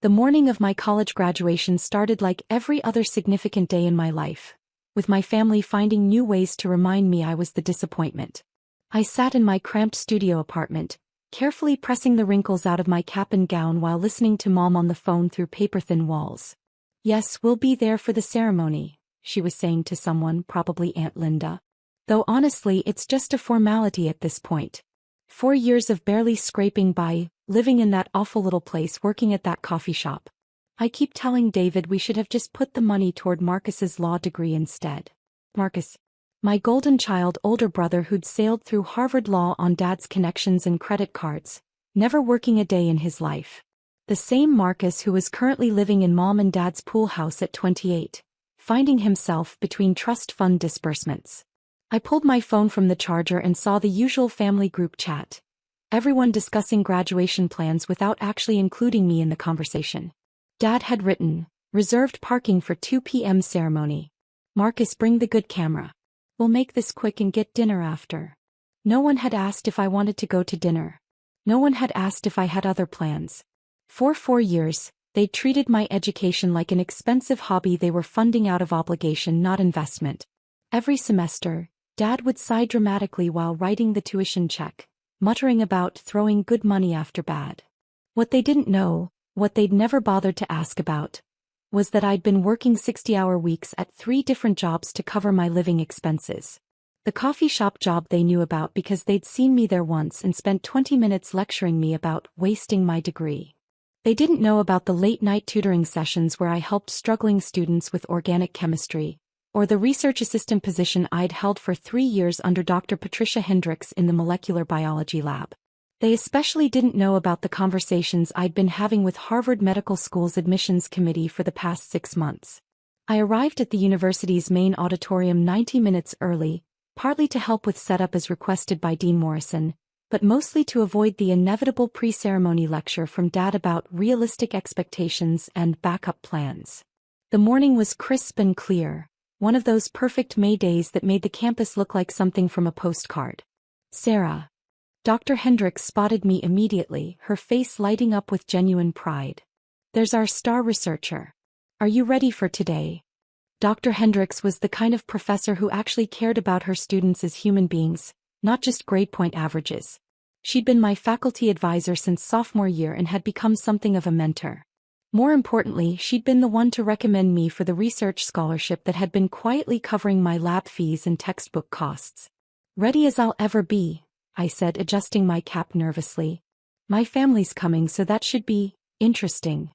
The morning of my college graduation started like every other significant day in my life, with my family finding new ways to remind me I was the disappointment. I sat in my cramped studio apartment, carefully pressing the wrinkles out of my cap and gown while listening to Mom on the phone through paper-thin walls. "Yes, we'll be there for the ceremony," she was saying to someone, probably Aunt Linda. Though honestly, it's just a formality at this point. 4 years of barely scraping by, living in that awful little place, working at that coffee shop. I keep telling David we should have just put the money toward Marcus's law degree instead. Marcus, my golden child older brother who'd sailed through Harvard Law on Dad's connections and credit cards, never working a day in his life. The same Marcus who was currently living in Mom and Dad's pool house at 28, finding himself between trust fund disbursements. I pulled my phone from the charger and saw the usual family group chat. Everyone discussing graduation plans without actually including me in the conversation. Dad had written, "Reserved parking for 2 p.m. ceremony. Marcus, bring the good camera. We'll make this quick and get dinner after." No one had asked if I wanted to go to dinner. No one had asked if I had other plans. For 4 years, they treated my education like an expensive hobby they were funding out of obligation, not investment. Every semester, Dad would sigh dramatically while writing the tuition check, muttering about throwing good money after bad. What they didn't know, what they'd never bothered to ask about, was that I'd been working 60-hour weeks at 3 different jobs to cover my living expenses. The coffee shop job they knew about because they'd seen me there once and spent 20 minutes lecturing me about wasting my degree. They didn't know about the late-night tutoring sessions where I helped struggling students with organic chemistry, or the research assistant position I'd held for 3 years under Dr. Patricia Hendricks in the molecular biology lab. They especially didn't know about the conversations I'd been having with Harvard Medical School's admissions committee for the past 6 months. I arrived at the university's main auditorium 90 minutes early, partly to help with setup as requested by Dean Morrison, but mostly to avoid the inevitable pre-ceremony lecture from Dad about realistic expectations and backup plans. The morning was crisp and clear, one of those perfect May days that made the campus look like something from a postcard. "Sarah." Dr. Hendricks spotted me immediately, her face lighting up with genuine pride. "There's our star researcher. Are you ready for today?" Dr. Hendricks was the kind of professor who actually cared about her students as human beings, not just grade point averages. She'd been my faculty advisor since sophomore year and had become something of a mentor. More importantly, she'd been the one to recommend me for the research scholarship that had been quietly covering my lab fees and textbook costs. "Ready as I'll ever be," I said, adjusting my cap nervously. "My family's coming, so that should be interesting."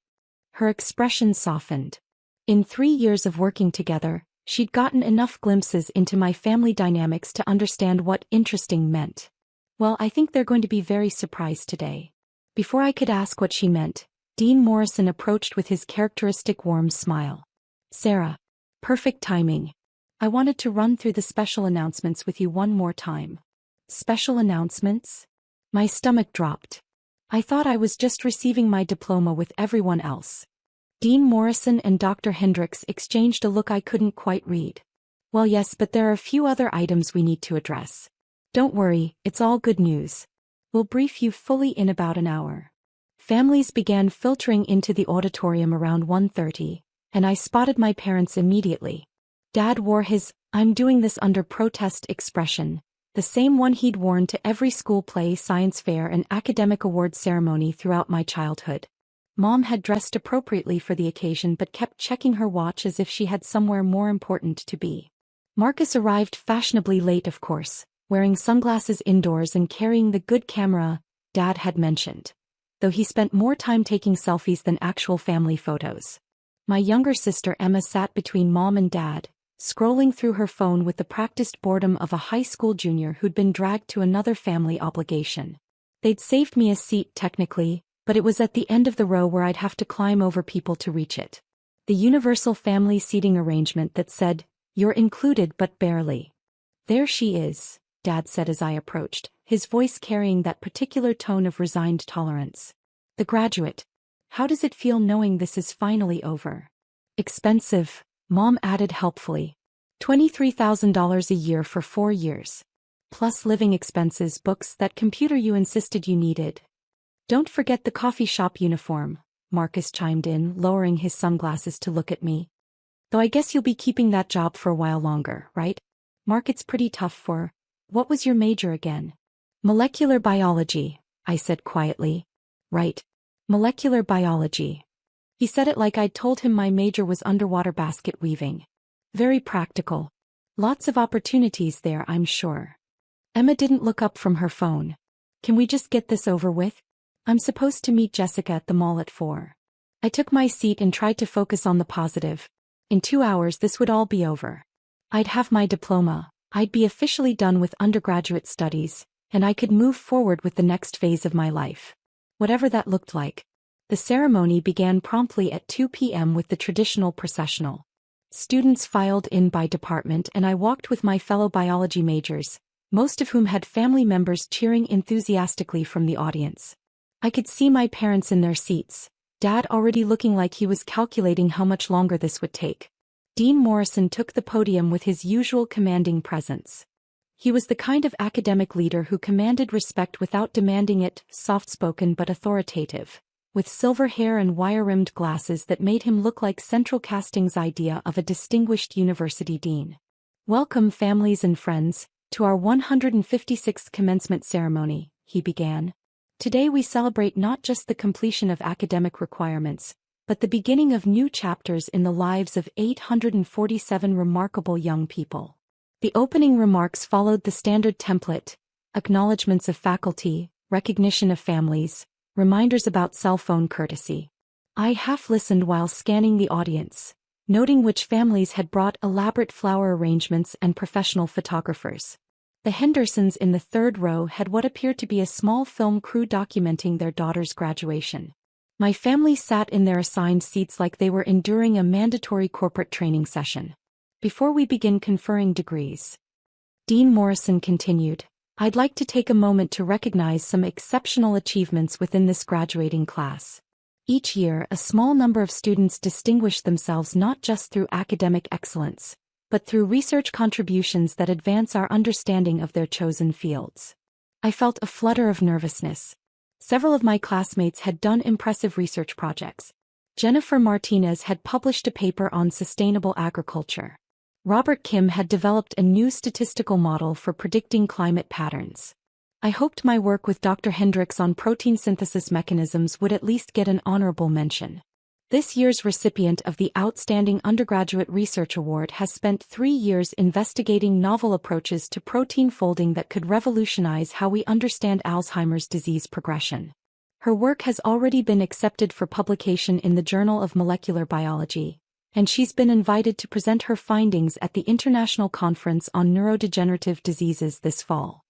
Her expression softened. In 3 years of working together, she'd gotten enough glimpses into my family dynamics to understand what interesting meant. "Well, I think they're going to be very surprised today." Before I could ask what she meant, Dean Morrison approached with his characteristic warm smile. "Sarah. Perfect timing. I wanted to run through the special announcements with you one more time." "Special announcements?" My stomach dropped. I thought I was just receiving my diploma with everyone else. Dean Morrison and Dr. Hendricks exchanged a look I couldn't quite read. "Well, yes, but there are a few other items we need to address. Don't worry, it's all good news. We'll brief you fully in about an hour." Families began filtering into the auditorium around 1:30, and I spotted my parents immediately. Dad wore his "I'm doing this under protest" expression, the same one he'd worn to every school play, science fair, and academic award ceremony throughout my childhood. Mom had dressed appropriately for the occasion but kept checking her watch as if she had somewhere more important to be. Marcus arrived fashionably late, of course, wearing sunglasses indoors and carrying the good camera Dad had mentioned, though he spent more time taking selfies than actual family photos. My younger sister Emma sat between Mom and Dad, scrolling through her phone with the practiced boredom of a high school junior who'd been dragged to another family obligation. They'd saved me a seat technically, but it was at the end of the row where I'd have to climb over people to reach it. The universal family seating arrangement that said, "You're included but barely." "There she is," Dad said as I approached, his voice carrying that particular tone of resigned tolerance. "The graduate. How does it feel knowing this is finally over?" "Expensive," Mom added helpfully. $23,000 a year for 4 years. Plus living expenses, books, that computer you insisted you needed. Don't forget the coffee shop uniform," Marcus chimed in, lowering his sunglasses to look at me. Though I guess you'll be keeping that job for a while longer, right? Mark, it's pretty tough for... What was your major again? Molecular biology, I said quietly. Right. Molecular biology. He said it like I'd told him my major was underwater basket weaving. Very practical. Lots of opportunities there, I'm sure. Emma didn't look up from her phone. Can we just get this over with? I'm supposed to meet Jessica at the mall at 4. I took my seat and tried to focus on the positive. In 2 hours this would all be over. I'd have my diploma, I'd be officially done with undergraduate studies, and I could move forward with the next phase of my life. Whatever that looked like. The ceremony began promptly at 2 p.m. with the traditional processional. Students filed in by department and I walked with my fellow biology majors, most of whom had family members cheering enthusiastically from the audience. I could see my parents in their seats, Dad already looking like he was calculating how much longer this would take. Dean Morrison took the podium with his usual commanding presence. He was the kind of academic leader who commanded respect without demanding it, soft-spoken but authoritative, with silver hair and wire-rimmed glasses that made him look like Central Casting's idea of a distinguished university dean. Welcome, families and friends, to our 156th commencement ceremony, he began. Today we celebrate not just the completion of academic requirements, but the beginning of new chapters in the lives of 847 remarkable young people. The opening remarks followed the standard template: acknowledgments of faculty, recognition of families, reminders about cell phone courtesy. I half-listened while scanning the audience, noting which families had brought elaborate flower arrangements and professional photographers. The Hendersons in the third row had what appeared to be a small film crew documenting their daughter's graduation. My family sat in their assigned seats like they were enduring a mandatory corporate training session. Before we begin conferring degrees, Dean Morrison continued, I'd like to take a moment to recognize some exceptional achievements within this graduating class. Each year, a small number of students distinguish themselves not just through academic excellence, but through research contributions that advance our understanding of their chosen fields. I felt a flutter of nervousness. Several of my classmates had done impressive research projects. Jennifer Martinez had published a paper on sustainable agriculture. Robert Kim had developed a new statistical model for predicting climate patterns. I hoped my work with Dr. Hendricks on protein synthesis mechanisms would at least get an honorable mention. This year's recipient of the Outstanding Undergraduate Research Award has spent 3 years investigating novel approaches to protein folding that could revolutionize how we understand Alzheimer's disease progression. Her work has already been accepted for publication in the Journal of Molecular Biology, and she's been invited to present her findings at the International Conference on Neurodegenerative Diseases this fall.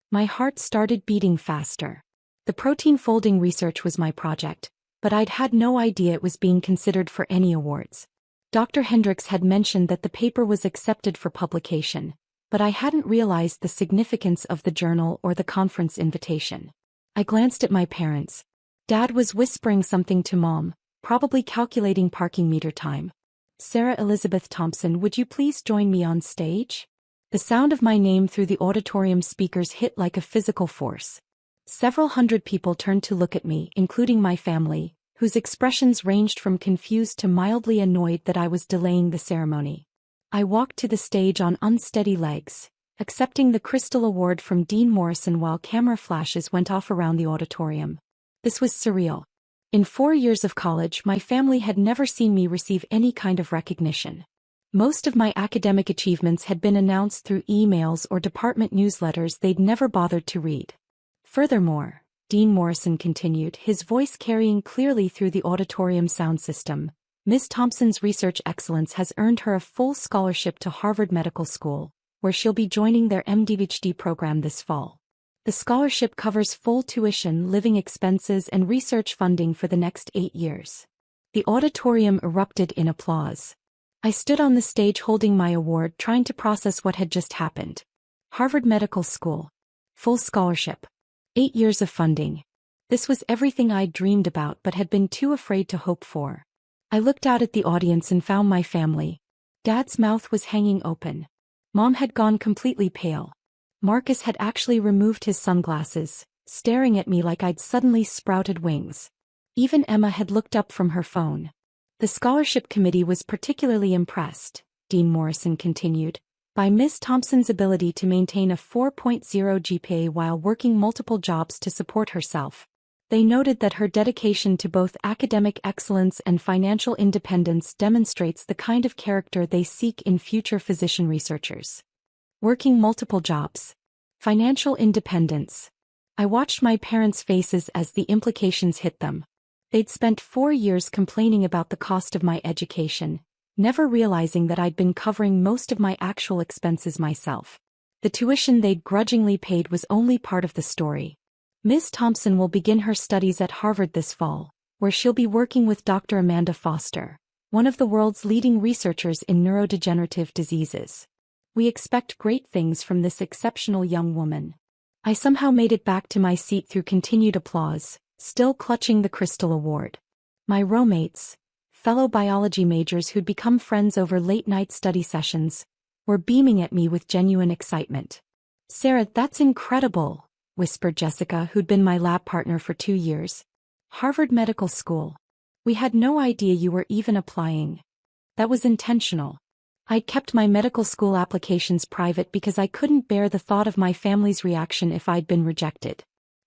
My heart started beating faster. The protein folding research was my project, but I'd had no idea it was being considered for any awards. Dr. Hendricks had mentioned that the paper was accepted for publication, but I hadn't realized the significance of the journal or the conference invitation. I glanced at my parents. Dad was whispering something to Mom, probably calculating parking meter time. Sarah Elizabeth Thompson, would you please join me on stage? The sound of my name through the auditorium speakers hit like a physical force. Several hundred people turned to look at me, including my family, whose expressions ranged from confused to mildly annoyed that I was delaying the ceremony. I walked to the stage on unsteady legs, accepting the Crystal Award from Dean Morrison while camera flashes went off around the auditorium. This was surreal. In 4 years of college, my family had never seen me receive any kind of recognition. Most of my academic achievements had been announced through emails or department newsletters they'd never bothered to read. Furthermore, Dean Morrison continued, his voice carrying clearly through the auditorium sound system, Ms. Thompson's research excellence has earned her a full scholarship to Harvard Medical School, where she'll be joining their MD-PhD program this fall. The scholarship covers full tuition, living expenses, and research funding for the next 8 years. The auditorium erupted in applause. I stood on the stage holding my award, trying to process what had just happened. Harvard Medical School. Full scholarship. 8 years of funding. This was everything I'd dreamed about but had been too afraid to hope for. I looked out at the audience and found my family. Dad's mouth was hanging open. Mom had gone completely pale. Marcus had actually removed his sunglasses, staring at me like I'd suddenly sprouted wings. Even Emma had looked up from her phone. The scholarship committee was particularly impressed, Dean Morrison continued, by Miss Thompson's ability to maintain a 4.0 GPA while working multiple jobs to support herself. They noted that her dedication to both academic excellence and financial independence demonstrates the kind of character they seek in future physician researchers. Working multiple jobs. Financial independence. I watched my parents' faces as the implications hit them. They'd spent 4 years complaining about the cost of my education, never realizing that I'd been covering most of my actual expenses myself. The tuition they'd grudgingly paid was only part of the story. Miss Thompson will begin her studies at Harvard this fall, where she'll be working with Dr. Amanda Foster, one of the world's leading researchers in neurodegenerative diseases. We expect great things from this exceptional young woman. I somehow made it back to my seat through continued applause, still clutching the Crystal Award. My roommates, fellow biology majors who'd become friends over late-night study sessions, were beaming at me with genuine excitement. "Sarah, that's incredible," whispered Jessica, who'd been my lab partner for 2 years. "Harvard Medical School. We had no idea you were even applying." That was intentional. I'd kept my medical school applications private because I couldn't bear the thought of my family's reaction if I'd been rejected.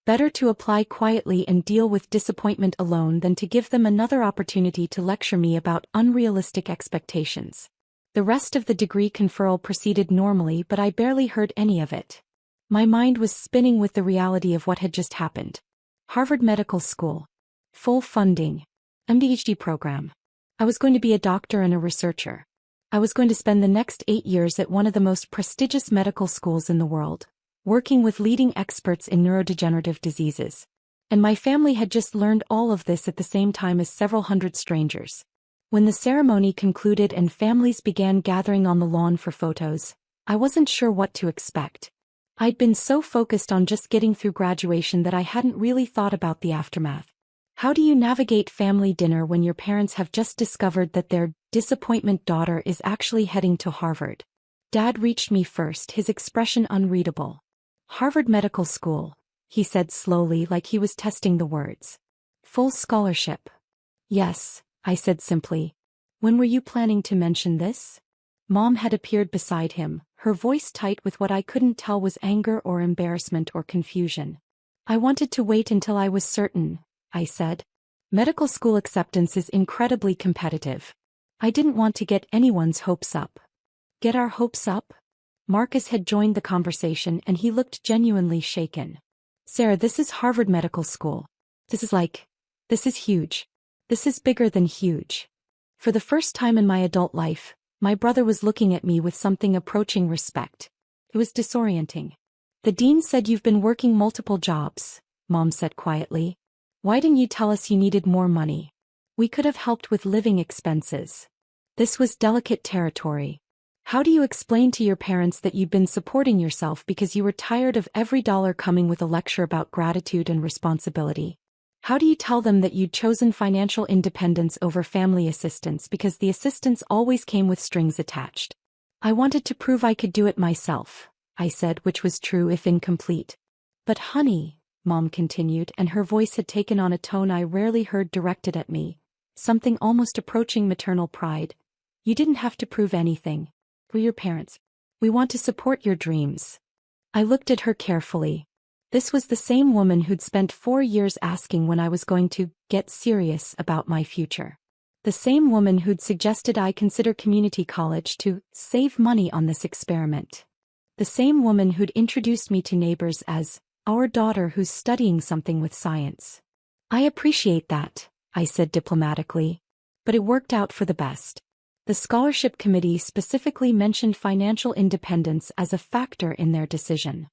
Better to apply quietly and deal with disappointment alone than to give them another opportunity to lecture me about unrealistic expectations. The rest of the degree conferral proceeded normally, but I barely heard any of it. My mind was spinning with the reality of what had just happened. Harvard Medical School. Full funding. MD-PhD program. I was going to be a doctor and a researcher. I was going to spend the next 8 years at one of the most prestigious medical schools in the world, working with leading experts in neurodegenerative diseases. And my family had just learned all of this at the same time as several hundred strangers. When the ceremony concluded and families began gathering on the lawn for photos, I wasn't sure what to expect. I'd been so focused on just getting through graduation that I hadn't really thought about the aftermath. How do you navigate family dinner when your parents have just discovered that their disappointment daughter is actually heading to Harvard? Dad reached me first, his expression unreadable. "Harvard Medical School," he said slowly, like he was testing the words. "Full scholarship." "Yes," I said simply. "When were you planning to mention this?" Mom had appeared beside him, her voice tight with what I couldn't tell was anger or embarrassment or confusion. "I wanted to wait until I was certain," I said. "Medical school acceptance is incredibly competitive. I didn't want to get anyone's hopes up." "Get our hopes up?" Marcus had joined the conversation and he looked genuinely shaken. "Sarah, this is Harvard Medical School. This is huge. This is bigger than huge." For the first time in my adult life, my brother was looking at me with something approaching respect. It was disorienting. "The dean said you've been working multiple jobs," Mom said quietly. "Why didn't you tell us you needed more money? We could have helped with living expenses." This was delicate territory. How do you explain to your parents that you'd been supporting yourself because you were tired of every dollar coming with a lecture about gratitude and responsibility? How do you tell them that you'd chosen financial independence over family assistance because the assistance always came with strings attached? "I wanted to prove I could do it myself," I said, which was true if incomplete. "But honey," Mom continued, and her voice had taken on a tone I rarely heard directed at me, something almost approaching maternal pride, "you didn't have to prove anything. We're your parents. We want to support your dreams." I looked at her carefully. This was the same woman who'd spent 4 years asking when I was going to get serious about my future. The same woman who'd suggested I consider community college to save money on this experiment. The same woman who'd introduced me to neighbors as our daughter who's studying something with science. "I appreciate that," I said diplomatically. But it worked out for the best. The scholarship committee specifically mentioned financial independence as a factor in their decision.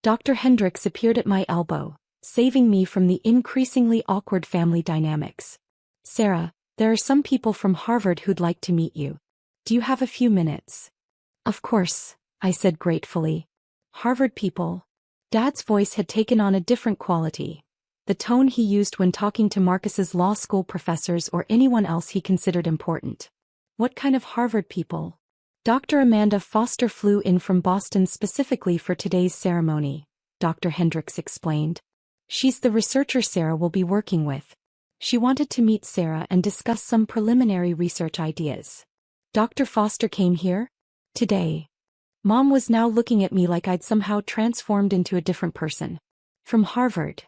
Dr. Hendricks appeared at my elbow, saving me from the increasingly awkward family dynamics. "Sarah, there are some people from Harvard who'd like to meet you. Do you have a few minutes?" "Of course," I said gratefully. "Harvard people?" Dad's voice had taken on a different quality, the tone he used when talking to Marcus's law school professors or anyone else he considered important. "What kind of Harvard people?" "Dr. Amanda Foster flew in from Boston specifically for today's ceremony," Dr. Hendricks explained. "She's the researcher Sarah will be working with. She wanted to meet Sarah and discuss some preliminary research ideas. Dr. Foster came here? Today. Mom was now looking at me like I'd somehow transformed into a different person. From Harvard.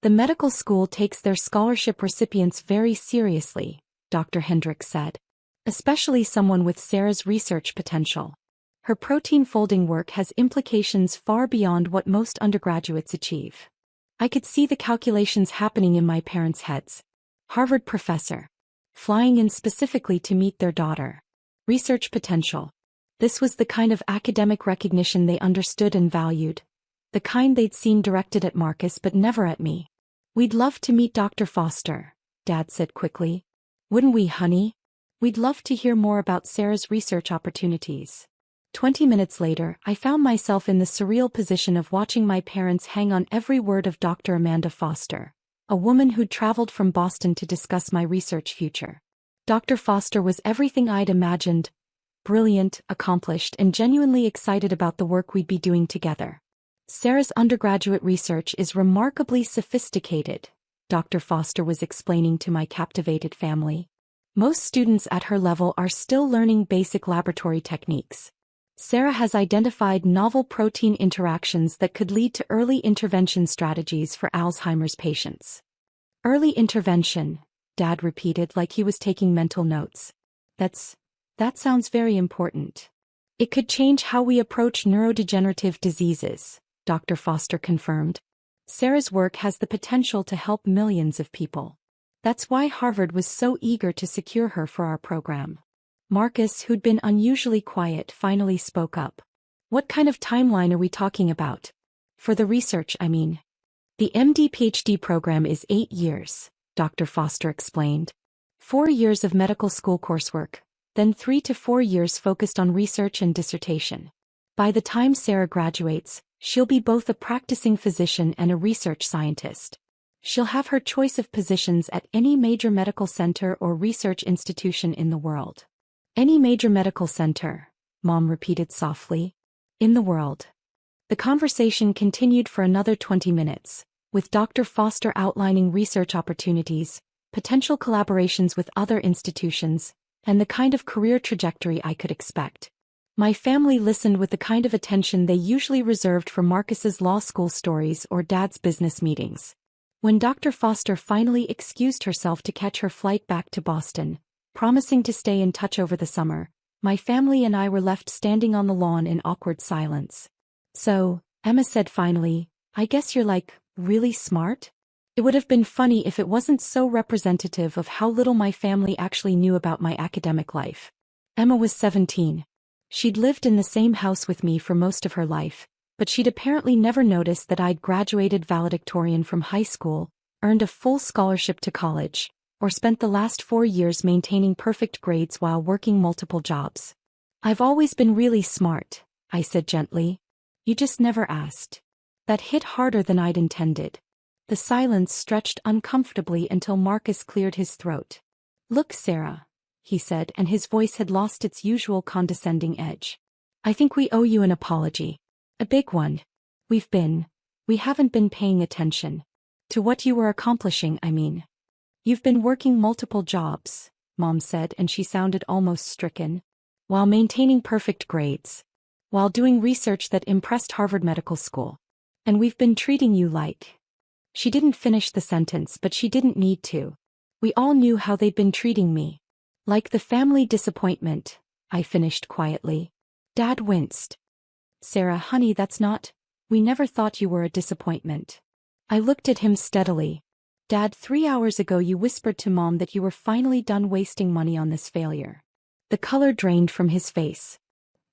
The medical school takes their scholarship recipients very seriously, Dr. Hendricks said. Especially someone with Sarah's research potential. Her protein folding work has implications far beyond what most undergraduates achieve. I could see the calculations happening in my parents' heads. Harvard professor. Flying in specifically to meet their daughter. Research potential. This was the kind of academic recognition they understood and valued. The kind they'd seen directed at Marcus but never at me. We'd love to meet Dr. Foster, Dad said quickly. Wouldn't we, honey? We'd love to hear more about Sarah's research opportunities. 20 minutes later, I found myself in the surreal position of watching my parents hang on every word of Dr. Amanda Foster, a woman who'd traveled from Boston to discuss my research future. Dr. Foster was everything I'd imagined, brilliant, accomplished, and genuinely excited about the work we'd be doing together. Sarah's undergraduate research is remarkably sophisticated, Dr. Foster was explaining to my captivated family. Most students at her level are still learning basic laboratory techniques. Sarah has identified novel protein interactions that could lead to early intervention strategies for Alzheimer's patients. Early intervention, Dad repeated like he was taking mental notes. That sounds very important. It could change how we approach neurodegenerative diseases, Dr. Foster confirmed. Sarah's work has the potential to help millions of people. That's why Harvard was so eager to secure her for our program. Marcus, who'd been unusually quiet, finally spoke up. What kind of timeline are we talking about? For the research, I mean. The MD-PhD program is 8 years, Dr. Foster explained. 4 years of medical school coursework, then 3 to 4 years focused on research and dissertation. By the time Sarah graduates, she'll be both a practicing physician and a research scientist. She'll have her choice of positions at any major medical center or research institution in the world. Any major medical center, Mom repeated softly. In the world. The conversation continued for another 20 minutes, with Dr. Foster outlining research opportunities, potential collaborations with other institutions, and the kind of career trajectory I could expect. My family listened with the kind of attention they usually reserved for Marcus's law school stories or Dad's business meetings. When Dr. Foster finally excused herself to catch her flight back to Boston, promising to stay in touch over the summer, my family and I were left standing on the lawn in awkward silence. So, Emma said finally, I guess you're really smart? It would have been funny if it wasn't so representative of how little my family actually knew about my academic life. Emma was 17. She'd lived in the same house with me for most of her life, but she'd apparently never noticed that I'd graduated valedictorian from high school, earned a full scholarship to college, or spent the last 4 years maintaining perfect grades while working multiple jobs. I've always been really smart, I said gently. You just never asked. That hit harder than I'd intended. The silence stretched uncomfortably until Marcus cleared his throat. Look, Sarah, he said, and his voice had lost its usual condescending edge. I think we owe you an apology. A big one. We haven't been paying attention. To what you were accomplishing, I mean. You've been working multiple jobs, Mom said, and she sounded almost stricken. While maintaining perfect grades. While doing research that impressed Harvard Medical School. And we've been treating you like. She didn't finish the sentence, but she didn't need to. We all knew how they'd been treating me. Like the family disappointment, I finished quietly. Dad winced. Sarah, honey, that's not. We never thought you were a disappointment. I looked at him steadily. Dad, 3 hours ago you whispered to Mom that you were finally done wasting money on this failure. The color drained from his face.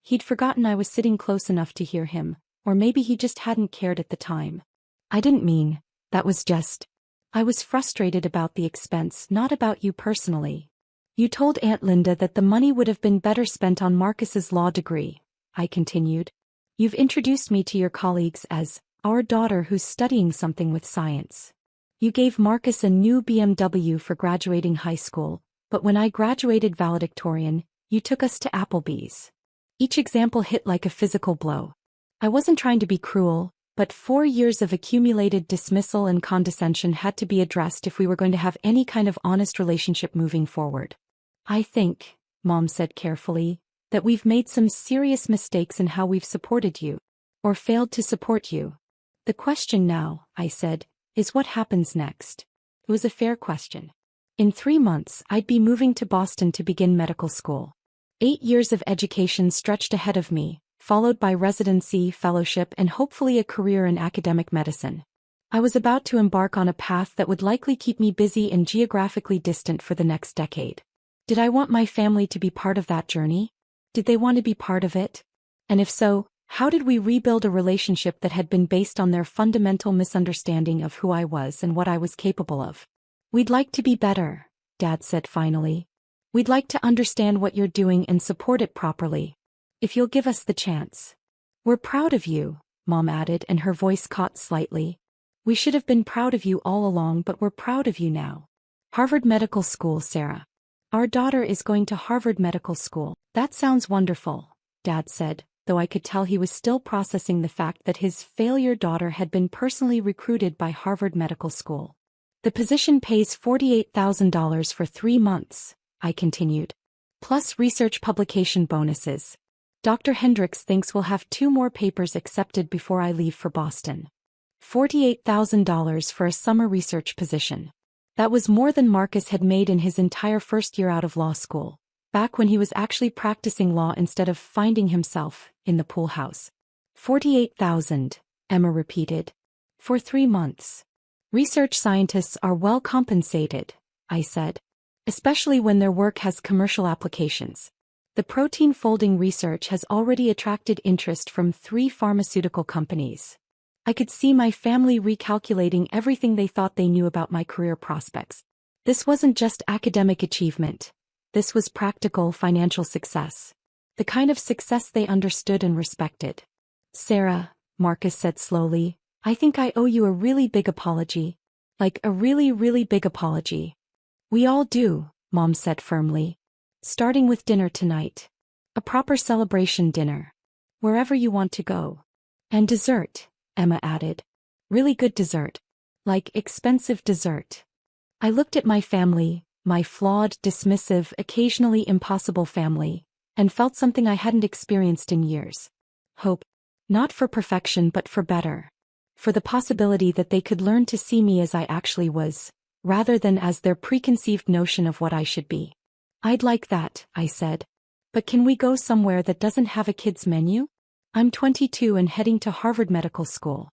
He'd forgotten I was sitting close enough to hear him, or maybe he just hadn't cared at the time. I didn't mean, that was just. I was frustrated about the expense, not about you personally. You told Aunt Linda that the money would have been better spent on Marcus's law degree, I continued. You've introduced me to your colleagues as our daughter who's studying something with science. You gave Marcus a new BMW for graduating high school, but when I graduated valedictorian, you took us to Applebee's. Each example hit like a physical blow. I wasn't trying to be cruel, But 4 years of accumulated dismissal and condescension had to be addressed if we were going to have any kind of honest relationship moving forward. I think, Mom said carefully, that we've made some serious mistakes in how we've supported you. Or failed to support you. The question now, I said, is what happens next? It was a fair question. In 3 months, I'd be moving to Boston to begin medical school. 8 years of education stretched ahead of me, followed by residency, fellowship, and hopefully a career in academic medicine. I was about to embark on a path that would likely keep me busy and geographically distant for the next decade. Did I want my family to be part of that journey? Did they want to be part of it? And if so, how did we rebuild a relationship that had been based on their fundamental misunderstanding of who I was and what I was capable of? We'd like to be better, Dad said finally. We'd like to understand what you're doing and support it properly. If you'll give us the chance. We're proud of you, Mom added, and her voice caught slightly. We should have been proud of you all along, but we're proud of you now. Harvard Medical School, Sarah. Our daughter is going to Harvard Medical School. That sounds wonderful, Dad said, though I could tell he was still processing the fact that his failure daughter had been personally recruited by Harvard Medical School. The position pays $48,000 for 3 months, I continued. Plus research publication bonuses. Dr. Hendricks thinks we'll have 2 more papers accepted before I leave for Boston. $48,000 for a summer research position. That was more than Marcus had made in his entire first year out of law school, back when he was actually practicing law instead of finding himself in the pool house. 48,000, Emma repeated. For 3 months. Research scientists are well compensated, I said. Especially when their work has commercial applications. The protein folding research has already attracted interest from 3 pharmaceutical companies. I could see my family recalculating everything they thought they knew about my career prospects. This wasn't just academic achievement. This was practical financial success. The kind of success they understood and respected. Sarah, Marcus said slowly, I think I owe you a really big apology. Like a really, really big apology. We all do, Mom said firmly. Starting with dinner tonight. A proper celebration dinner. Wherever you want to go. And dessert, Emma added. Really good dessert. Like expensive dessert. I looked at my family, my flawed, dismissive, occasionally impossible family, and felt something I hadn't experienced in years. Hope. Not for perfection but for better. For the possibility that they could learn to see me as I actually was, rather than as their preconceived notion of what I should be. I'd like that, I said. But can we go somewhere that doesn't have a kid's menu? I'm 22 and heading to Harvard Medical School.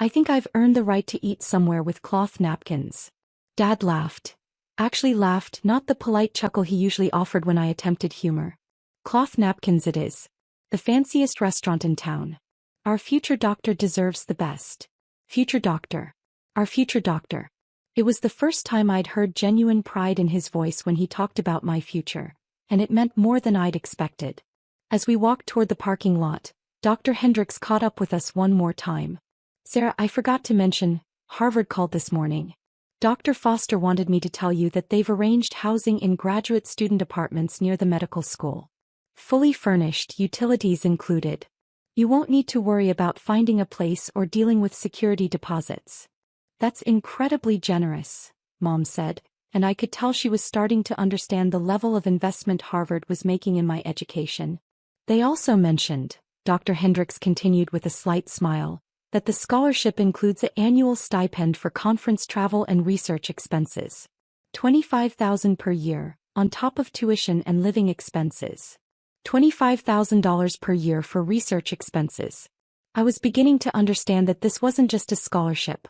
I think I've earned the right to eat somewhere with cloth napkins. Dad laughed. Actually laughed, not the polite chuckle he usually offered when I attempted humor. Cloth napkins it is. The fanciest restaurant in town. Our future doctor deserves the best. Future doctor. Our future doctor. It was the first time I'd heard genuine pride in his voice when he talked about my future, and it meant more than I'd expected. As we walked toward the parking lot, Dr. Hendricks caught up with us one more time. Sarah, I forgot to mention, Harvard called this morning. Dr. Foster wanted me to tell you that they've arranged housing in graduate student apartments near the medical school. Fully furnished, utilities included. You won't need to worry about finding a place or dealing with security deposits. That's incredibly generous, Mom said, and I could tell she was starting to understand the level of investment Harvard was making in my education. They also mentioned, Dr. Hendricks continued with a slight smile, that the scholarship includes an annual stipend for conference travel and research expenses. $25,000 per year, on top of tuition and living expenses. $25,000 per year for research expenses. I was beginning to understand that this wasn't just a scholarship.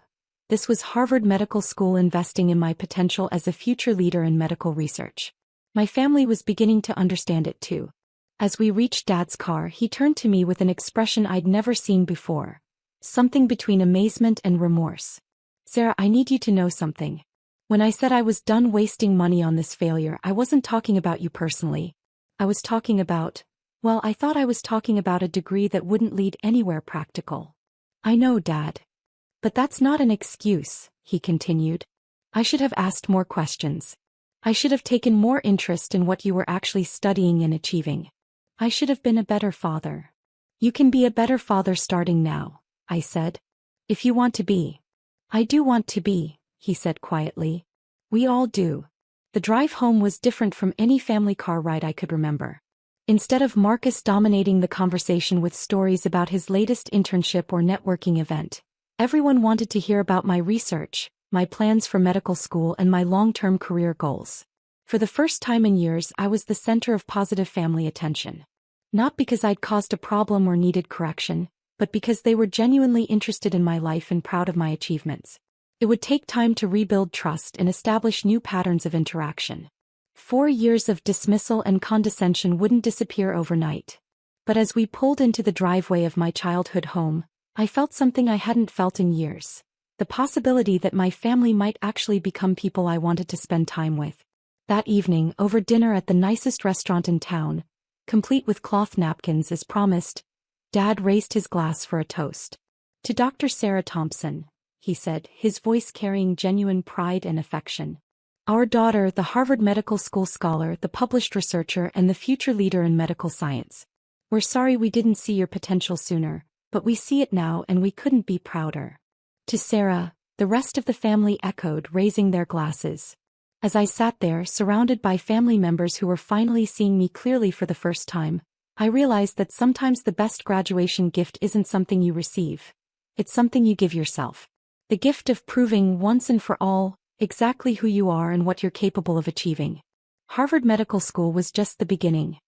This was Harvard Medical School investing in my potential as a future leader in medical research. My family was beginning to understand it too. As we reached Dad's car, he turned to me with an expression I'd never seen before. Something between amazement and remorse. Sarah, I need you to know something. When I said I was done wasting money on this failure, I wasn't talking about you personally. I was talking about, well, I thought I was talking about a degree that wouldn't lead anywhere practical. I know, Dad. But that's not an excuse, he continued. I should have asked more questions. I should have taken more interest in what you were actually studying and achieving. I should have been a better father. You can be a better father starting now, I said. If you want to be. I do want to be, he said quietly. We all do. The drive home was different from any family car ride I could remember. Instead of Marcus dominating the conversation with stories about his latest internship or networking event, everyone wanted to hear about my research, my plans for medical school, and my long-term career goals. For the first time in years, I was the center of positive family attention. Not because I'd caused a problem or needed correction, but because they were genuinely interested in my life and proud of my achievements. It would take time to rebuild trust and establish new patterns of interaction. 4 years of dismissal and condescension wouldn't disappear overnight. But as we pulled into the driveway of my childhood home, I felt something I hadn't felt in years. The possibility that my family might actually become people I wanted to spend time with. That evening, over dinner at the nicest restaurant in town, complete with cloth napkins as promised, Dad raised his glass for a toast. To Dr. Sarah Thompson, he said, his voice carrying genuine pride and affection. Our daughter, the Harvard Medical School scholar, the published researcher, and the future leader in medical science. We're sorry we didn't see your potential sooner, but we see it now and we couldn't be prouder. To Sarah, the rest of the family echoed, raising their glasses. As I sat there, surrounded by family members who were finally seeing me clearly for the first time, I realized that sometimes the best graduation gift isn't something you receive. It's something you give yourself. The gift of proving once and for all exactly who you are and what you're capable of achieving. Harvard Medical School was just the beginning.